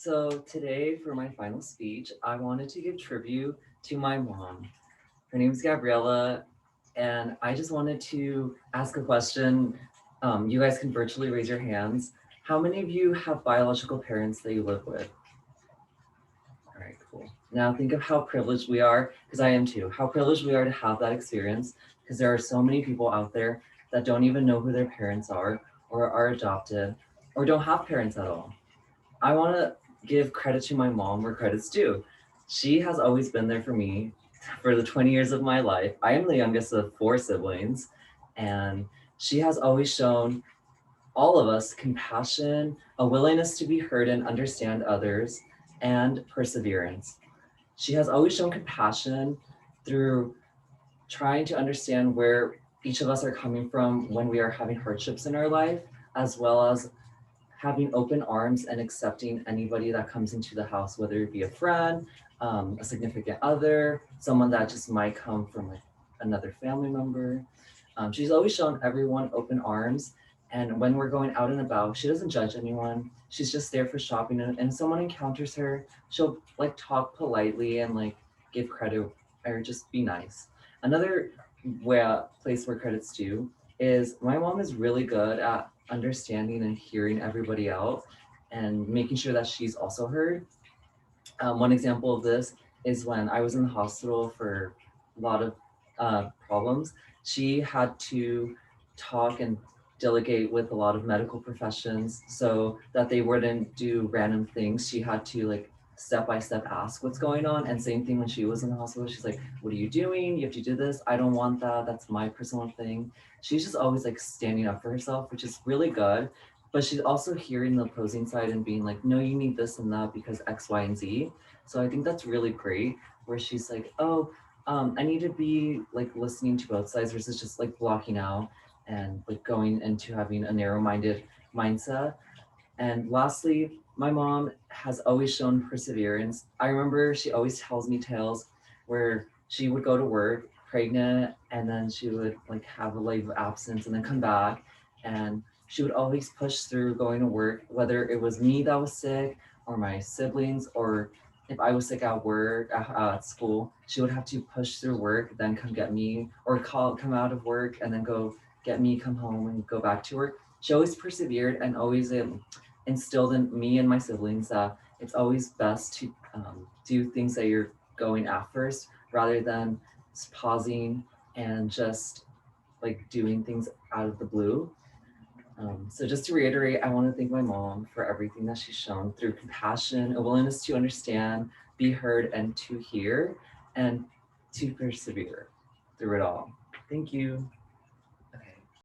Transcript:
So today for my final speech, I wanted to give tribute to my mom. Her name's Gabriella, and I just wanted to ask a question. You guys can virtually raise your hands. How many of you have biological parents that you live with? All right, cool. Now think of how privileged we are, because I am too, how privileged we are to have that experience, because there are so many people out there that don't even know who their parents are, or are adopted, or don't have parents at all. I want to give credit to my mom where credit's due. She has always been there for me for the 20 years of my life. I am the youngest of four siblings, and she has always shown all of us compassion, a willingness to be heard and understand others, and perseverance. She has always shown compassion through trying to understand where each of us are coming from when we are having hardships in our life, as well as having open arms and accepting anybody that comes into the house, whether it be a friend, a significant other, someone that just might come from like another family member. She's always shown everyone open arms. And when we're going out and about, she doesn't judge anyone. She's just there for shopping. And if someone encounters her, she'll like talk politely and like give credit or just be nice. Another place where credit's due is my mom is really good at understanding and hearing everybody out and making sure that she's also heard. One example of this is when I was in the hospital for a lot of problems. She had to talk and delegate with a lot of medical professions so that they wouldn't do random things. She had to like step by step ask what's going on. And same thing when she was in the hospital. She's like, "What are you doing? You have to do this. I don't want that. That's my personal thing." She's just always like standing up for herself, which is really good. But she's also hearing the opposing side and being like, "No, you need this and that because X, Y, and Z." So I think that's really great where she's like, "Oh, I need to be like listening to both sides versus just like blocking out and like going into having a narrow-minded mindset." And lastly, my mom has always shown perseverance. I remember she always tells me tales where she would go to work pregnant and then she would like have a leave of absence and then come back, and she would always push through going to work, whether it was me that was sick or my siblings, or if I was sick at work, at school, she would have to push through work, then come get me, or come out of work and then go get me, come home and go back to work. She always persevered and always instilled in me and my siblings that it's always best to do things that you're going at first rather than pausing and just like doing things out of the blue. So just to reiterate, I want to thank my mom for everything that she's shown through compassion, a willingness to understand, be heard, and to hear, and to persevere through it all. Thank you.